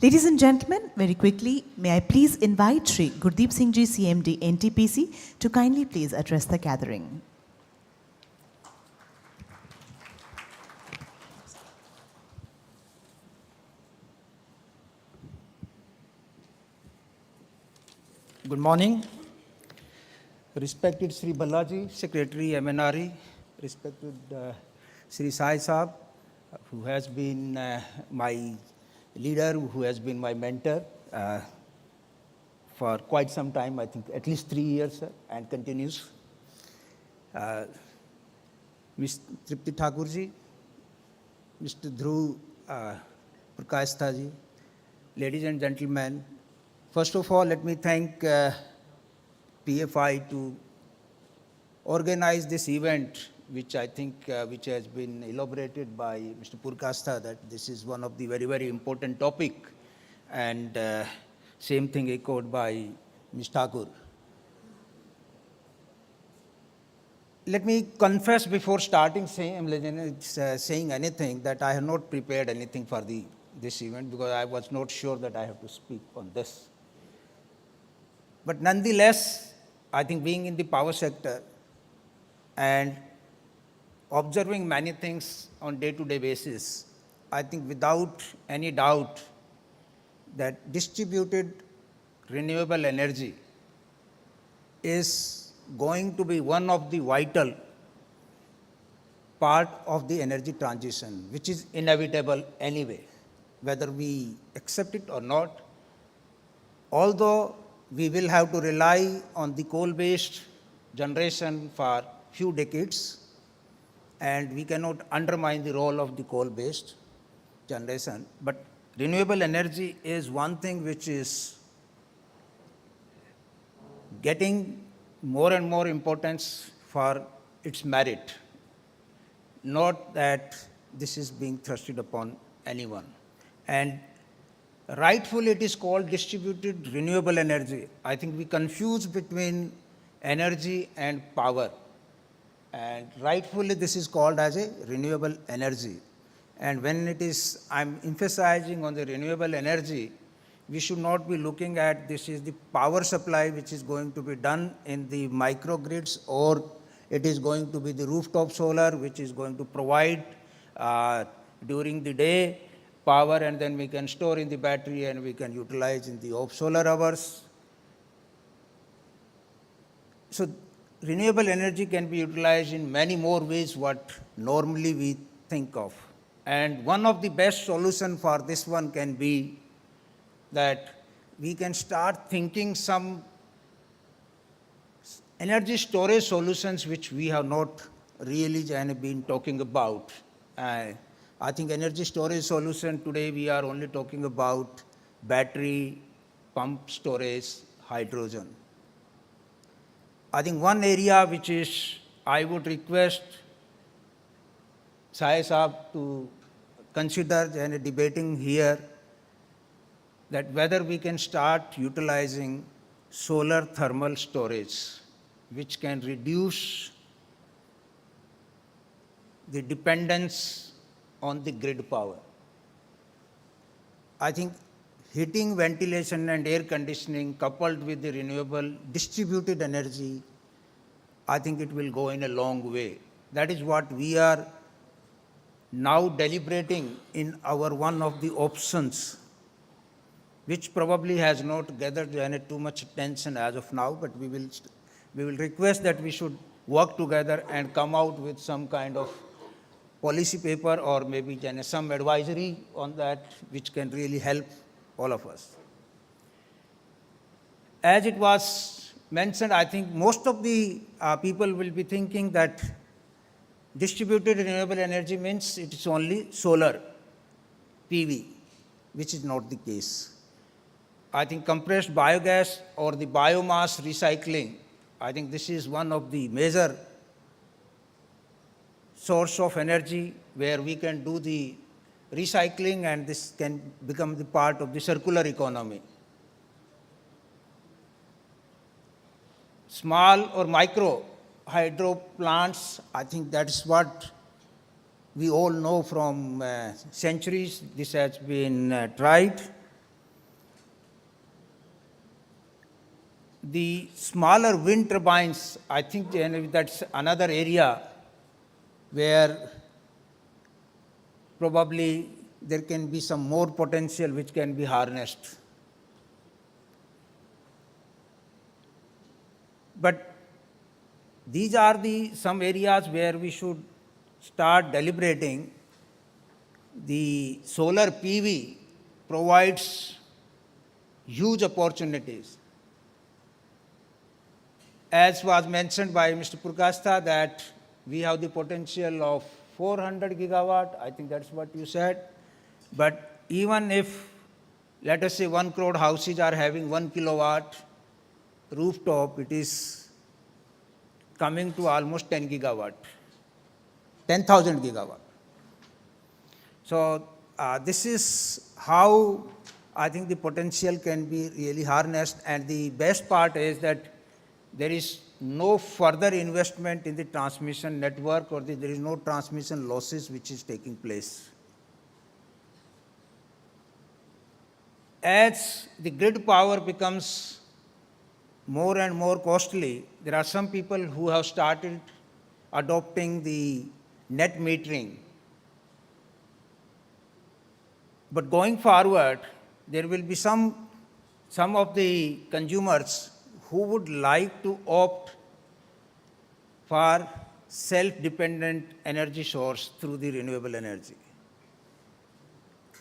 Ladies and gentlemen, very quickly, may I please invite Shri Gurdeep Singh ji, CMD NTPC, to kindly please address the gathering. Good morning. Respected Sri Balaji, Secretary MNRE, respected Sri Sai Saab, who has been my leader, who has been my mentor for quite some time, I think at least 3 years, and continues. Ms. Tripti Thakurji, Mr. Dhruv Prakashtaji, ladies and gentlemen, first of all, let me thank PFI to organize this event, which I think which has been elaborated by Mr. Purkasta, that this is one of the very, very important topic, and same thing echoed by Ms. Thakur. Let me confess before starting saying anything that I have not prepared anything for this event, because I was not sure that I have to speak on this. But nonetheless, I think being in the power sector and observing many things on day-to-day basis, I think without any doubt that distributed renewable energy is going to be one of the vital part of the energy transition, which is inevitable anyway, whether we accept it or not. Although we will have to rely on the coal-based generation for few decades, and we cannot undermine the role of the coal-based generation. But renewable energy is one thing which is getting more and more importance for its merit, not that this is being thrusted upon anyone. And rightfully it is called distributed renewable energy. I think we confuse between energy and power. And rightfully this is called as a renewable energy. And when it is, I'm emphasizing on the renewable energy, we should not be looking at this is the power supply which is going to be done in the microgrids, or it is going to be the rooftop solar which is going to provide during the day power, and then we can store in the battery and we can utilize in the off solar hours. So renewable energy can be utilized in many more ways what normally we think of. And one of the best solutions for this one can be that we can start thinking some energy storage solutions which we have not really been talking about. I think energy storage solution today we are only talking about battery, pump storage, hydrogen. I think one area which is, I would request Sai Saab to consider and debating here, that whether we can start utilizing solar thermal storage, which can reduce the dependence on the grid power. I think heating, ventilation and air conditioning coupled with the renewable distributed energy, I think it will go in a long way. That is what we are now deliberating in our one of the options, which probably has not gathered too much attention as of now, but we will request that we should work together and come out with some kind of policy paper or maybe some advisory on that, which can really help all of us. As it was mentioned, I think most of the people will be thinking that distributed renewable energy means it is only solar, PV, which is not the case. I think compressed biogas or the biomass recycling, I think this is one of the major source of energy where we can do the recycling, and this can become the part of the circular economy. Small or micro hydro plants, I think that is what we all know from centuries. This has been tried. the smaller wind turbines, I think that's another area where probably there can be some more potential which can be harnessed. But these are the some areas where we should start deliberating. The solar PV provides huge opportunities. As was mentioned by Mr. Purkastha, that we have the potential of 400 gigawatt, I think that's what you said. But even if, let us say, 1 crore houses are having 1 kilowatt rooftop, it is coming to almost 10 gigawatt, 10,000 gigawatt. So this is how I think the potential can be really harnessed, and the best part is that there is no further investment in the transmission network, or there is no transmission losses which is taking place. As the grid power becomes more and more costly, there are some people who have started adopting the net metering. But going forward, there will be some of the consumers who would like to opt for self-dependent energy source through the renewable energy.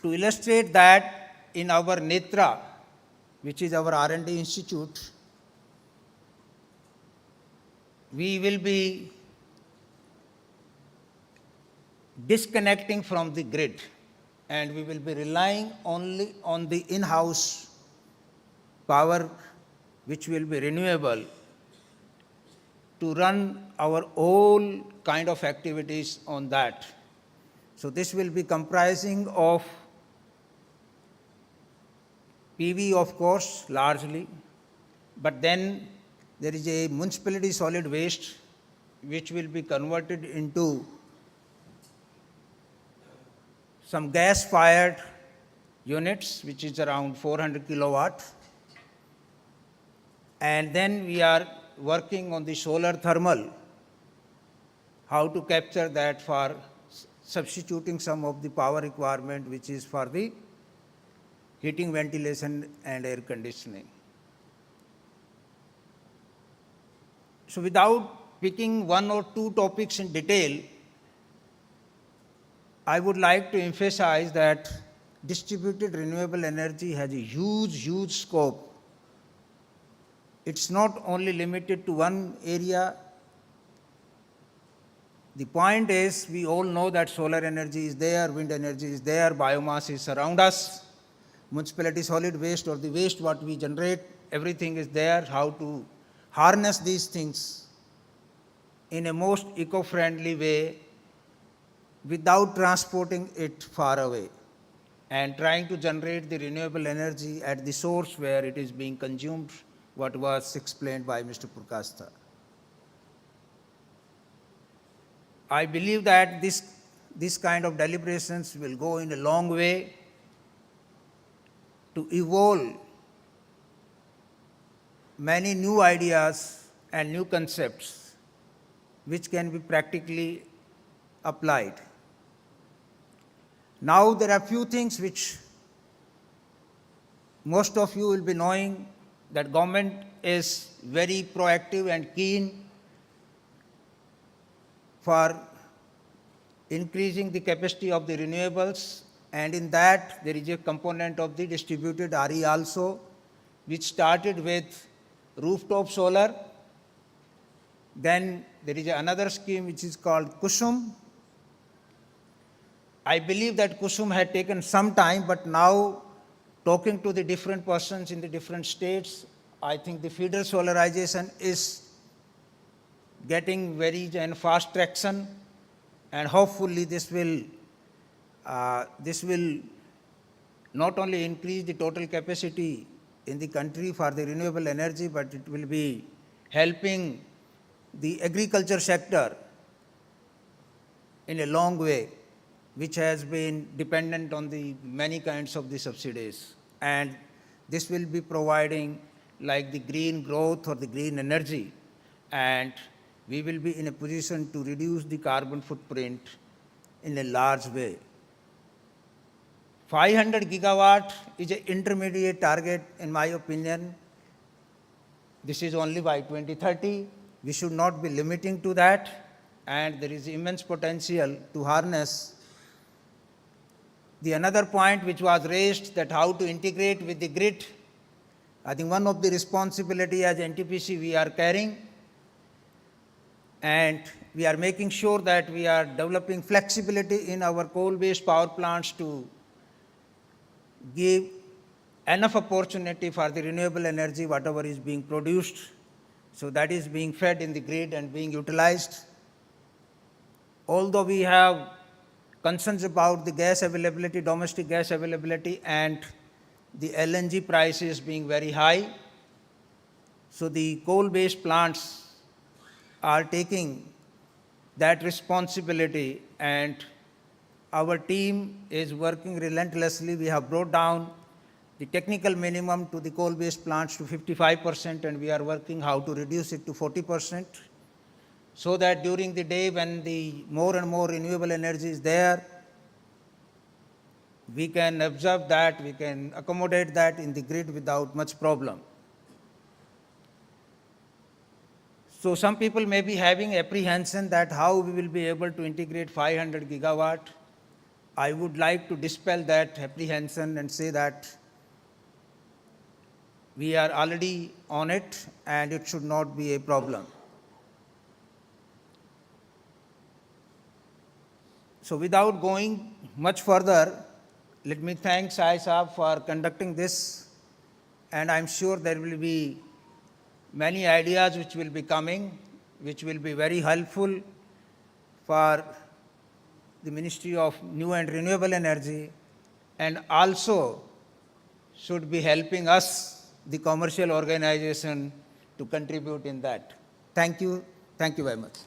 To illustrate that, in our Netra, which is our R&D institute, we will be disconnecting from the grid, and we will be relying only on the in-house power, which will be renewable, to run our whole kind of activities on that. So this will be comprising of PV, of course, largely, but then there is a municipality solid waste which will be converted into some gas-fired units, which is around 400 kilowatt. And then we are working on the solar thermal, how to capture that for substituting some of the power requirement which is for the heating, ventilation and air conditioning. So without picking one or two topics in detail, I would like to emphasize that distributed renewable energy has a huge scope. It's not only limited to one area. The point is, we all know that solar energy is there, wind energy is there, biomass is around us, municipality solid waste or the waste what we generate, everything is there. How to harness these things in a most eco-friendly way without transporting it far away, and trying to generate the renewable energy at the source where it is being consumed, what was explained by Mr. Purkastha. I believe that this kind of deliberations will go in a long way to evolve many new ideas and new concepts which can be practically applied. Now there are few things which most of you will be knowing, that government is very proactive and keen for increasing the capacity of the renewables, and in that there is a component of the distributed RE also, which started with rooftop solar. Then there is another scheme which is called Kusum. I believe that Kusum had taken some time, but now talking to the different persons in the different states, I think the feeder solarization is getting very and fast traction, and hopefully this will not only increase the total capacity in the country for the renewable energy, but it will be helping the agriculture sector in a long way, which has been dependent on the many kinds of the subsidies. And this will be providing like the green growth or the green energy, and we will be in a position to reduce the carbon footprint in a large way. 500 gigawatt is an intermediate target, in my opinion. This is only by 2030. We should not be limiting to that, and there is immense potential to harness. The another point which was raised, that how to integrate with the grid, I think one of the responsibility as NTPC we are carrying, and we are making sure that we are developing flexibility in our coal-based power plants to give enough opportunity for the renewable energy, whatever is being produced. So that is being fed in the grid and being utilized. Although we have concerns about the gas availability, domestic gas availability, and the LNG prices being very high, so the coal-based plants are taking that responsibility, and our team is working relentlessly. We have brought down the technical minimum to the coal-based plants to 55%, and we are working how to reduce it to 40%, so that during the day when the more and more renewable energy is there, we can observe that, we can accommodate that in the grid without much problem. So some people may be having apprehension that how we will be able to integrate 500 gigawatt. I would like to dispel that apprehension and say that we are already on it and it should not be a problem. So without going much further, let me thank Sai Saab for conducting this, and I'm sure there will be many ideas which will be coming, which will be very helpful for the Ministry of New and Renewable Energy, and also should be helping us, the commercial organization, to contribute in that. Thank you very much.